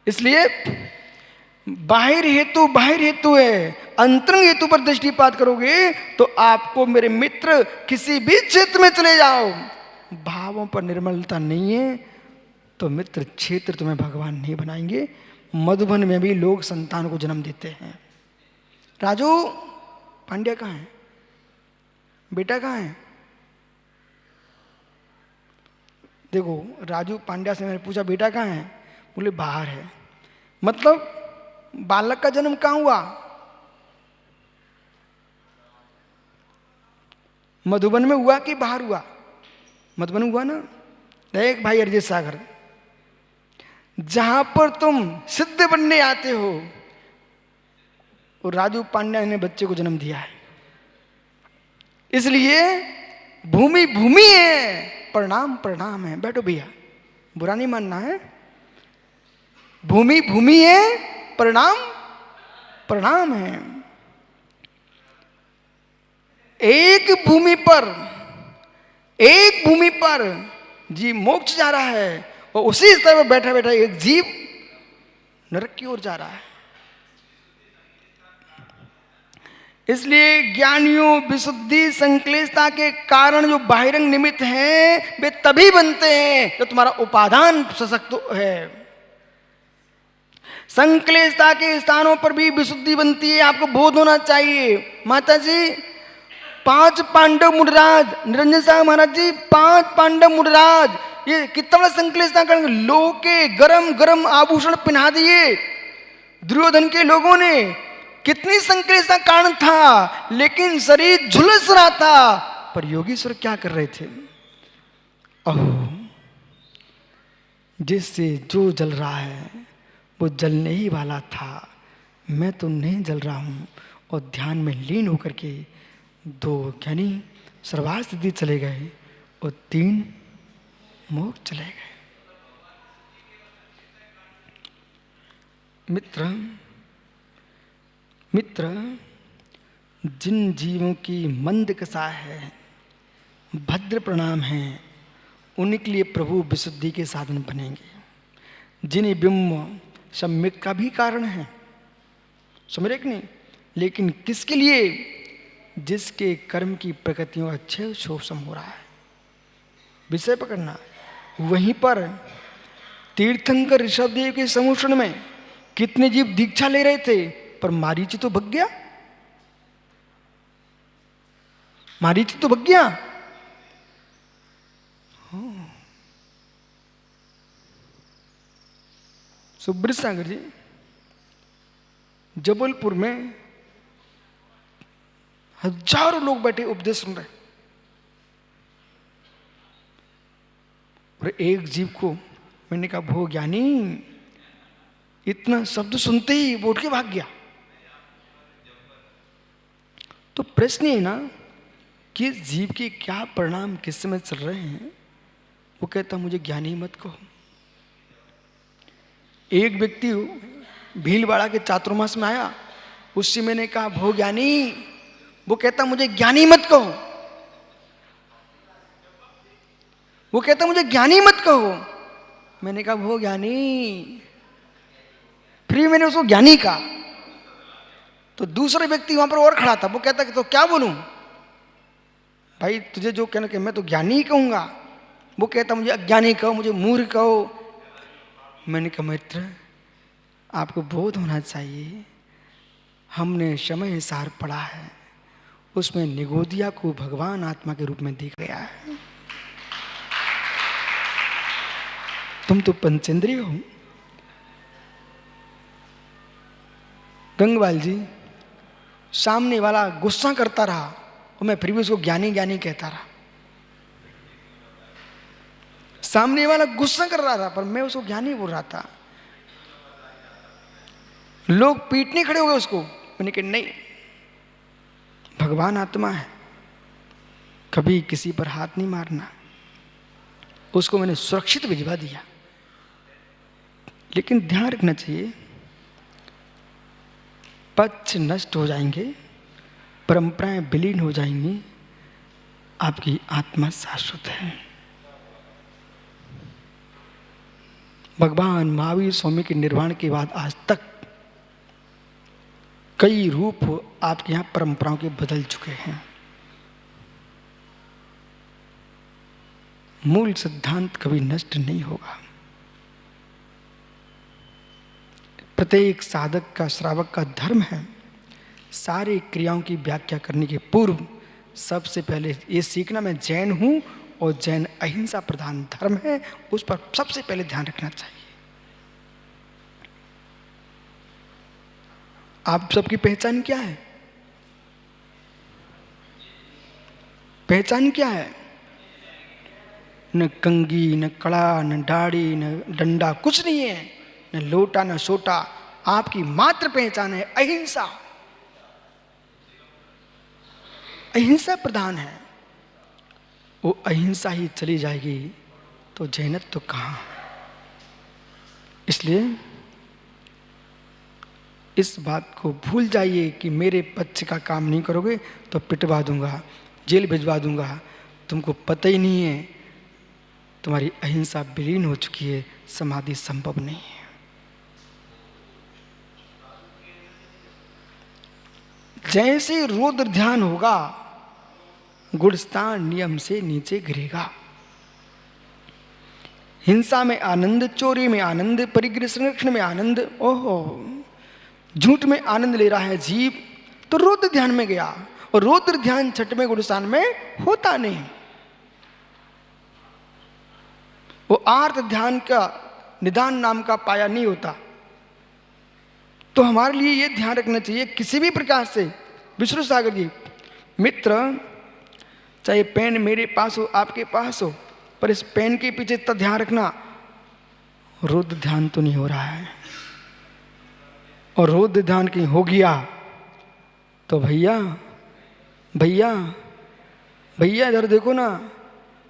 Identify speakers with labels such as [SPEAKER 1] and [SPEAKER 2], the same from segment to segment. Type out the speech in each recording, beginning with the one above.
[SPEAKER 1] इसलिए बाहिर हेतु है, अंतरंग हेतु पर दृष्टिपात करोगे तो आपको मेरे मित्र किसी भी क्षेत्र में चले जाओ, भावों पर निर्मलता नहीं है तो मित्र क्षेत्र तुम्हें भगवान नहीं बनाएंगे। मधुबन में भी लोग संतान को जन्म देते हैं। राजू पांड्या कहाँ है? बेटा कहाँ है? देखो राजू पांड्या से मैंने पूछा बेटा कहाँ है? बोले बाहर है। मतलब बालक का जन्म कहाँ हुआ? मधुबन में हुआ कि बाहर हुआ? मधुबन में हुआ ना। एक भाई अरिजीत सागर, जहां पर तुम सिद्ध बनने आते हो और राजू पांड्या ने बच्चे को जन्म दिया है। इसलिए भूमि भूमि है, प्रणाम प्रणाम है। बैठो भैया, बुरा नहीं मानना है। भूमि भूमि है, प्रणाम प्रणाम है। एक भूमि पर जीव मोक्ष जा रहा है और उसी स्तर पर बैठा बैठा एक जीव नरक की ओर जा रहा है। इसलिए ज्ञानियों विशुद्धि संक्लेशता के कारण जो बाहिरंग निमित्त हैं वे तभी बनते हैं जब तुम्हारा उपादान सशक्त है। संक्लेशता के स्थानों पर भी विशुद्धि बनती है, आपको बोध होना चाहिए। माता जी 5 पांडव मुडराज, निरंजन साहब महाराज जी 5 पांडव मुडराज, ये कितना बड़ा संक्लेशता करेंगे। लोग के गरम गरम आभूषण पहना दिए दुर्योधन के लोगों ने, कितनी संक्लेशता कारण था, लेकिन शरीर झुलस रहा था। पर योगीश्वर क्या कर रहे थे? ओह, जिससे जो जल रहा है वो जलने ही वाला था, मैं तो नहीं जल रहा हूं। और ध्यान में लीन होकर के 2 ज्ञानी सर्वार्थ स्थिति चले गए और 3 मोक्ष चले गए। मित्र जिन जीवों की मंद कसा है, भद्र प्रणाम है, उनके लिए प्रभु विशुद्धि के साधन बनेंगे। जिन्हें बिंब सम्यक का भी कारण है, समझ रहे नहीं, लेकिन किसके लिए? जिसके कर्म की प्रकृतियों अच्छे शोषण हो रहा है। विषय पकड़ना। वहीं पर तीर्थंकर ऋषभदेव के समुषण में कितने जीव दीक्षा ले रहे थे, पर मारीची तो भग गया। मारीची तो भग गया। सुब्रत सागर जी जबलपुर में हजारों लोग बैठे उपदेश सुन रहे, और एक जीव को मैंने कहा भो ज्ञानी, इतना शब्द सुनते ही वो उठ के भाग गया। तो प्रश्न है ना कि जीव के क्या परिणाम किस समय चल रहे हैं। वो कहता मुझे ज्ञानी मत कहो। एक व्यक्ति भीलवाड़ा के चातुर्मास में आया, उससे मैंने कहा भो ज्ञानी, वो कहता मुझे ज्ञानी मत कहो। वो कहता मुझे ज्ञानी मत कहो। मैंने कहा भो ज्ञानी, फिर मैंने उसको ज्ञानी कहा। तो दूसरे व्यक्ति वहां पर और खड़ा था, वो कहता कि तो क्या बोलूं भाई, तुझे जो कहना कि मैं तो ज्ञानी कहूंगा। वो कहता मुझे अज्ञानी कहो, मुझे मूर्ख कहो। मैंने कहा मित्र, आपको बोध होना चाहिए, हमने समय सार पढ़ा है, उसमें निगोदिया को भगवान आत्मा के रूप में देखा गया है। तुम तो पंचेंद्रिय हो। गंगवाल जी, सामने वाला गुस्सा करता रहा और मैं फिर भी उसको ज्ञानी ज्ञानी कहता रहा। सामने वाला गुस्सा कर रहा था पर मैं उसको ज्ञानी बोल रहा था। लोग पीटने खड़े हो गए उसको। मैंने कहा नहीं, भगवान आत्मा है, कभी किसी पर हाथ नहीं मारना। उसको मैंने सुरक्षित भिजवा दिया। लेकिन ध्यान रखना चाहिए, पक्ष नष्ट हो जाएंगे, परंपराएं विलीन हो जाएंगी, आपकी आत्मा शाश्वत है। भगवान महावीर स्वामी के निर्वाण के बाद आज तक कई रूप आपके यहाँ परंपराओं के बदल चुके हैं। मूल सिद्धांत कभी नष्ट नहीं होगा। प्रत्येक साधक का, श्रावक का धर्म है सारी क्रियाओं की व्याख्या करने के पूर्व सबसे पहले ये सीखना मैं जैन हूं और जैन अहिंसा प्रधान धर्म है, उस पर सबसे पहले ध्यान रखना चाहिए। आप सबकी पहचान क्या है? पहचान क्या है? न कंगी, न कड़ा, न दाढ़ी, न डंडा, कुछ नहीं है, न लोटा न सोटा। आपकी मात्र पहचान है अहिंसा। अहिंसा प्रधान है। वो अहिंसा ही चली जाएगी तो जैनत तो कहाँ। इसलिए इस बात को भूल जाइए कि मेरे पक्ष का काम नहीं करोगे तो पिटवा दूंगा, जेल भिजवा दूंगा। तुमको पता ही नहीं है, तुम्हारी अहिंसा विलीन हो चुकी है, समाधि संभव नहीं है। जैसे रुद्र ध्यान होगा, गुड़स्तान नियम से नीचे गिरेगा। हिंसा में आनंद, चोरी में आनंद, परिग्रह संरक्षण में आनंद, ओहो, झूठ में आनंद ले रहा है जीव, तो रुद्र ध्यान में गया। और रुद्र ध्यान छठवें गुड़स्तान में होता नहीं। वो आर्त ध्यान का निदान नाम का पाया नहीं होता। तो हमारे लिए ये ध्यान रखना चाहिए किसी भी प्रकार से। विष्णु सागर जी, मित्र, चाहे पेन मेरे पास हो, आपके पास हो, पर इस पेन के पीछे इतना ध्यान रखना, रुद्र ध्यान तो नहीं हो रहा है। और रुद्र ध्यान कहीं हो गया तो भैया भैया भैया इधर देखो ना,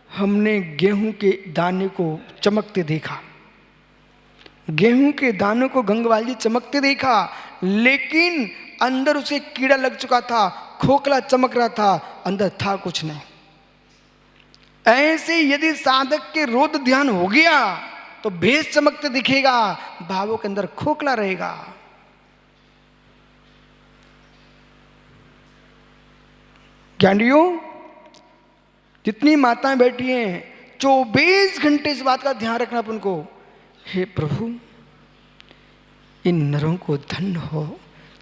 [SPEAKER 1] हमने गेहूं के दाने को चमकते देखा, गेहूं के दानों को गंगवाल जी चमकते देखा, लेकिन अंदर उसे कीड़ा लग चुका था, खोखला चमक रहा था, अंदर था कुछ नहीं। ऐसे यदि साधक के रुद्र ध्यान हो गया तो भेष चमकते दिखेगा, भावों के अंदर खोखला रहेगा। ज्ञानियों, जितनी माताएं बैठी हैं, 24 घंटे इस बात का ध्यान रखना अपन को, हे प्रभु, इन नरों को धन्य हो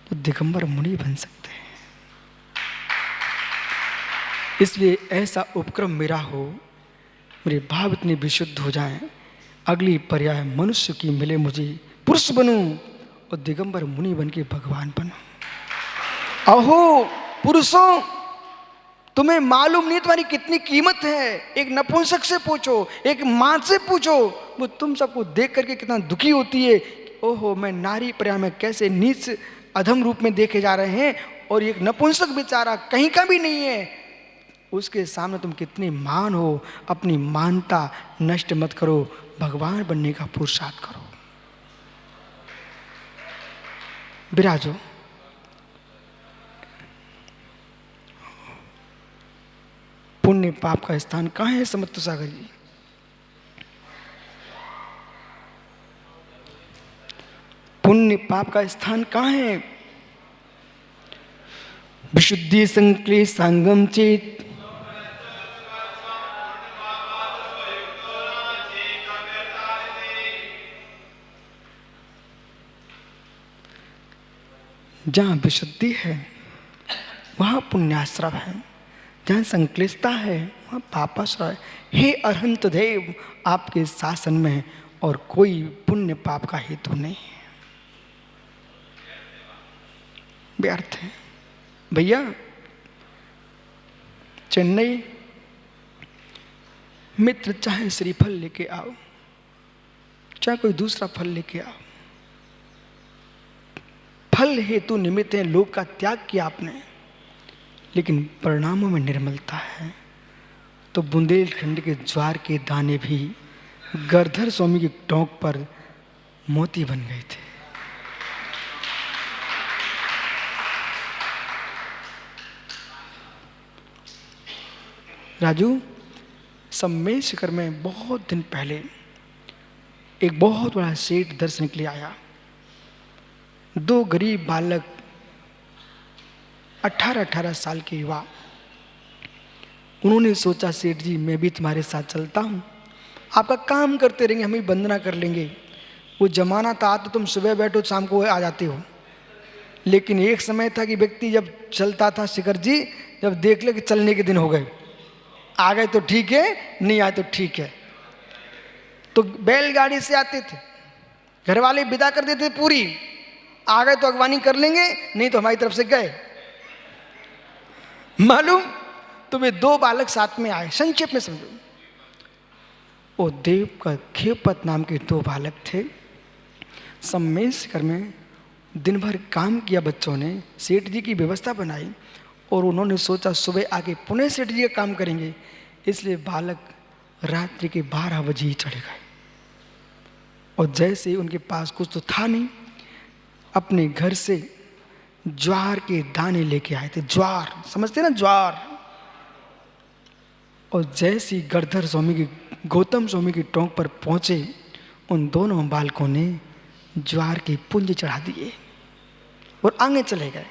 [SPEAKER 1] तो दिगंबर मुनि बन सकते हैं। इसलिए ऐसा उपक्रम मेरा हो, मेरे भाव इतने विशुद्ध हो जाएं, अगली पर्याय मनुष्य की मिले मुझे, पुरुष बनूं और दिगंबर मुनि बन के भगवान बनूं। अहो पुरुषों, तुम्हें मालूम नहीं तुम्हारी कितनी कीमत है। एक नपुंसक से पूछो, एक मां से पूछो, वो तुम सबको देख करके कितना दुखी होती है। ओहो, मैं नारी पर्याय में कैसे नीच अधम रूप में देखे जा रहे हैं, और एक नपुंसक बेचारा कहीं का भी नहीं है, उसके सामने तुम कितनी मान हो। अपनी मानता नष्ट मत करो, भगवान बनने का पुरुषार्थ करो। विराजो। पुण्य पाप का स्थान कहाँ है समत्व सागर जी? पुण्य पाप का स्थान कहाँ है? विशुद्धि संक्लेश संगम चेत, जहाँ विशुद्धि है वहाँ पुण्याश्रय है, जहाँ संक्लिष्टता है वहाँ पापाश्रय। हे अरहंत देव, आपके शासन में और कोई पुण्य पाप का हेतु नहीं है, व्यर्थ है। भैया, चेन्नई मित्र चाहे श्रीफल लेके आओ, चाहे कोई दूसरा फल लेके आओ, फल हेतु निमित्त है, लोभ का त्याग किया आपने, लेकिन परिणामों में निर्मलता है। तो बुंदेलखंड के ज्वार के दाने भी गरधर स्वामी की टोंक पर मोती बन गए थे। राजू, सम्मेद शिखर में बहुत दिन पहले एक बहुत बड़ा सेठ दर्शन के लिए आया। दो गरीब बालक 18-18 साल के युवा, उन्होंने सोचा सेठ जी मैं भी तुम्हारे साथ चलता हूँ, आपका काम करते रहेंगे, हम भी वंदना कर लेंगे। वो जमाना था तो तुम सुबह बैठो शाम को आ जाते हो, लेकिन एक समय था कि व्यक्ति जब चलता था शिखर जी, जब देख ले कि चलने के दिन हो गए, आ गए तो ठीक है, नहीं आए तो ठीक है। तो बैलगाड़ी से आते थे, घर वाले विदा कर देते पूरी, आ गए तो अगवानी कर लेंगे, नहीं तो हमारी तरफ से गए। मालूम तो वे दो बालक साथ में आए। संक्षेप में समझो, वो देव का खेपत नाम के दो बालक थे। सम्मेश घर में दिन भर काम किया बच्चों ने, सेठ जी की व्यवस्था बनाई और उन्होंने सोचा सुबह आके पुनः सेठ जी का काम करेंगे, इसलिए बालक रात्रि के 12 बजे ही चढ़े गए। और जैसे उनके पास कुछ तो था नहीं, अपने घर से ज्वार के दाने लेके आए थे। ज्वार समझते ना, ज्वार। और जैसे ही गणधर स्वामी की, गौतम स्वामी की टोंक पर पहुंचे, उन दोनों बालकों ने ज्वार के पुंज चढ़ा दिए और आगे चले गए।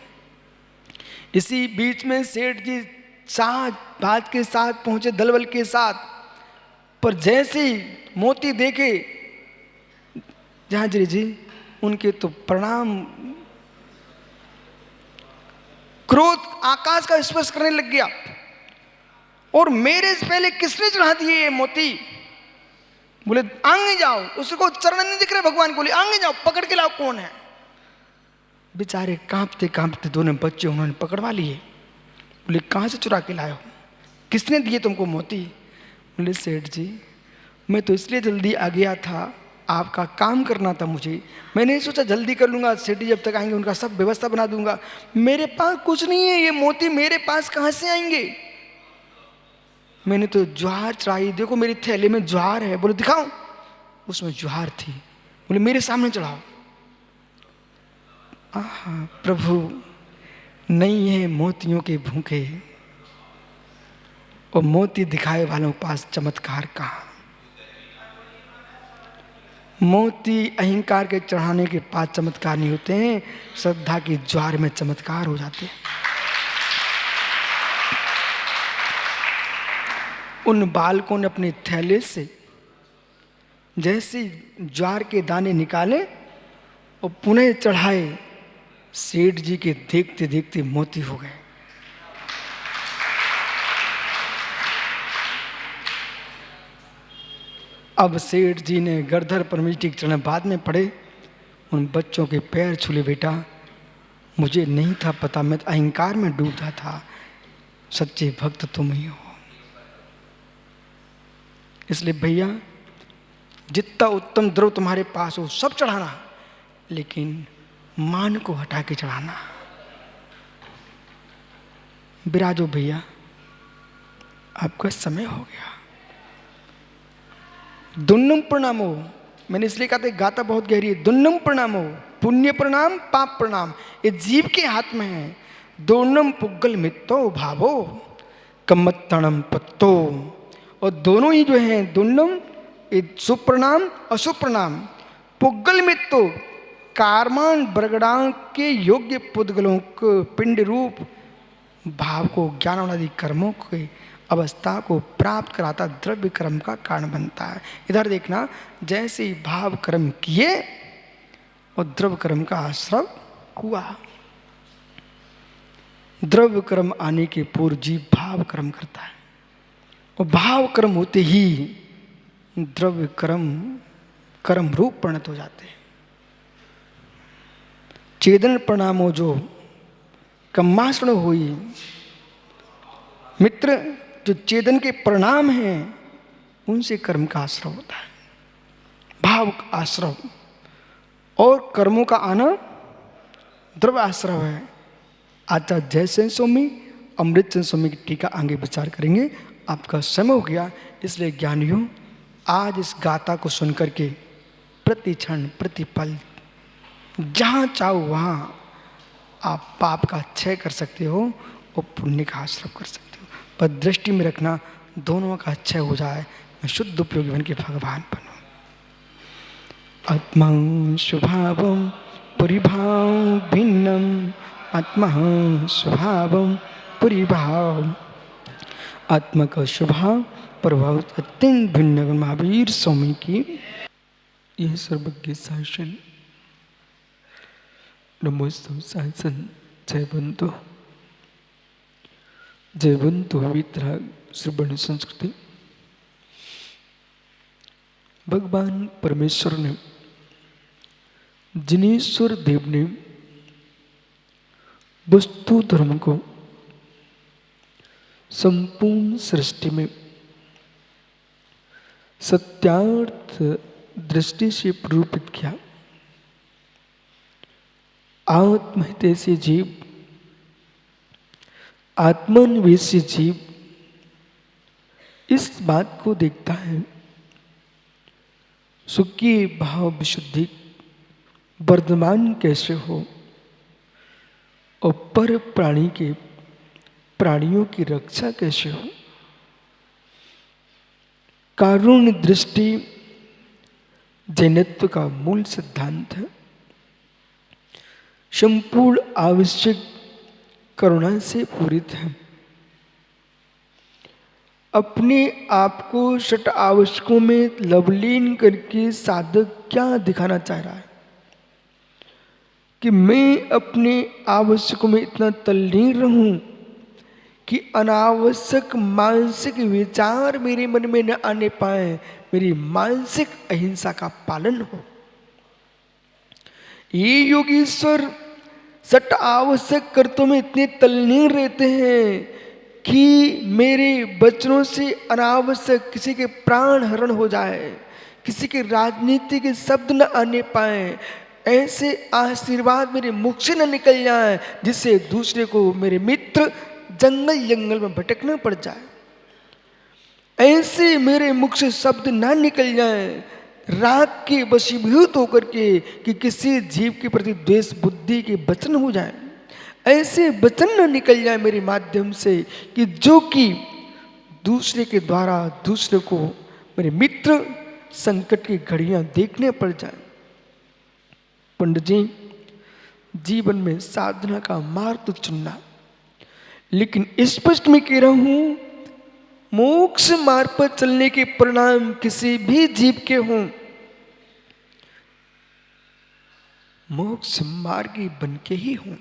[SPEAKER 1] इसी बीच में सेठ जी साथ बात के साथ पहुंचे, दलबल के साथ, पर जैसे ही मोती देखे जहांजी जी, उनके तो प्रणाम, क्रोध आकाश का स्पर्श करने लग गया। और मेरे से पहले किसने चढ़ा दिए ये मोती? बोले आगे जाओ, उसको चरण नहीं दिख रहे भगवान को, बोले आगे जाओ, पकड़ के लाओ कौन है। बेचारे कांपते कांपते दोनों बच्चे उन्होंने पकड़वा लिए। बोले कहाँ से चुरा के लाए हो, किसने दिए तुमको मोती? बोले सेठ जी मैं तो इसलिए जल्दी आ गया था, आपका काम करना था मुझे, मैंने सोचा जल्दी कर लूँगा, सेठ जी जब तक आएंगे उनका सब व्यवस्था बना दूंगा। मेरे पास कुछ नहीं है, ये मोती मेरे पास कहाँ से आएंगे? मैंने तो ज्वार चढ़ाई, देखो मेरी थैले में ज्वार है। बोले दिखाओ, उसमें ज्वार थी। बोले मेरे सामने चढ़ाओ। आहा प्रभु, नहीं है मोतियों के भूखे, और मोती दिखाए वालों के पास चमत्कार कहाँ? मोती अहंकार के चढ़ाने के पास चमत्कार नहीं होते हैं, श्रद्धा की ज्वार में चमत्कार हो जाते हैं। उन बालकों ने अपने थैले से जैसे ज्वार के दाने निकाले और पुनः चढ़ाए, सेठ जी के देखते देखते मोती हो गए। अब सेठ जी ने गणधर परमेष्ठी के चरण बाद में पड़े, उन बच्चों के पैर छूले, बेटा मुझे नहीं था पता, मैं तो अहंकार में डूबता था, सच्चे भक्त तुम ही हो। इसलिए भैया जितना उत्तम द्रव्य तुम्हारे पास हो सब चढ़ाना, लेकिन मान को हटा के चढ़ाना। विराजो भैया, आपका समय हो गया। दुन्नम प्रणामो, मैंने इसलिए कहा था गाथा बहुत गहरी है। दुन्नम प्रणामो, पुण्य प्रणाम पाप प्रणाम, ये जीव के हाथ में है। दोनम पुग्गल मित्तो भावो कम्मत्तणम पत्तो, और दोनों ही जो हैं दुन्नम, शुभ प्रणाम अशुभ प्रणाम। पुग्गल मित्तो कार्मान बरगड़ां के योग्य पुद्गलों को पिंड रूप भाव को, ज्ञान आदि कर्मों के अवस्था को प्राप्त कराता द्रव्य कर्म का कारण बनता है। इधर देखना, जैसे ही भाव कर्म किए और द्रव्य कर्म का आश्रय हुआ। द्रव्य कर्म आने के पूर्व जीव भाव कर्म करता है, और भाव कर्म होते ही द्रव्य कर्म कर्म रूप परिणत हो जाते हैं। चेदन प्रणामो जो कम्मासण हुई, मित्र जो चेदन के परिणाम हैं उनसे कर्म का आश्रय होता है, भाव का आश्रय, और कर्मों का आना द्रव्य आश्रय है। आचार्य जयसेन स्वामी अमृतचंद स्वामी की टीका आगे विचार करेंगे। आपका समय हो गया, इसलिए ज्ञानियों आज इस गाथा को सुनकर के प्रति क्षण प्रति पल जहाँ चाहो वहाँ आप पाप का क्षय कर सकते हो और पुण्य का आश्रय कर सकते हो, पर दृष्टि में रखना दोनों का क्षय हो जाए, मैं शुद्ध उपयोगी बन के भगवान बनूं। आत्मा स्वभावं परिभाव भिन्नम, आत्मा स्वभावं परिभाव। आत्मा का स्वभाव प्रभाव अत्यंत भिन्न। महावीर स्वामी की यह सर्वज्ञ शासन। नमोस्तु शासन। जयवंतो जयवंतो वितराग श्रवण संस्कृति। भगवान परमेश्वर ने, जिनेश्वर देव ने वस्तु धर्म को संपूर्ण सृष्टि में सत्यार्थ दृष्टि से प्ररूपित किया। आत्महितैषी जीव, आत्मान्वेषी जीव इस बात को देखता है सुखी भाव विशुद्धि वर्धमान कैसे हो और पर प्राणियों की रक्षा कैसे हो। कारुण्य दृष्टि जैनत्व का मूल सिद्धांत है। संपूर्ण आवश्यक करुणा से पूरित है। अपने आप को षट आवश्यकों में लवलीन करके साधक क्या दिखाना चाह रहा है कि मैं अपने आवश्यकों में इतना तल्लीन रहूं कि अनावश्यक मानसिक विचार मेरे मन में न आने पाए, मेरी मानसिक अहिंसा का पालन हो। ये योगीश्वर सट आवश्यक कर्तों में इतने तल्लीन रहते हैं कि मेरे वचनों से अनावश्यक किसी के प्राण हरण हो जाए, किसी के राजनीति के शब्द न आने पाए, ऐसे आशीर्वाद मेरे मुख से न निकल जाए जिससे दूसरे को, मेरे मित्र जंगल में भटकना पड़ जाए। ऐसे मेरे मुख से शब्द ना निकल जाए राग के वशीभूत होकर के कि किसी जीव के प्रति द्वेष बुद्धि के वचन हो जाए। ऐसे वचन न निकल जाए मेरे माध्यम से कि जो कि दूसरे के द्वारा दूसरे को, मेरे मित्र, संकट की घड़ियां देखने पड़ जाए। पंडित जी, जीवन में साधना का मार्ग तो चुनना, लेकिन स्पष्ट मैं कह रहा हूं मोक्ष मार्ग पर चलने के परिणाम किसी भी जीव के हों, मोक्ष मार्गी बन के ही हों।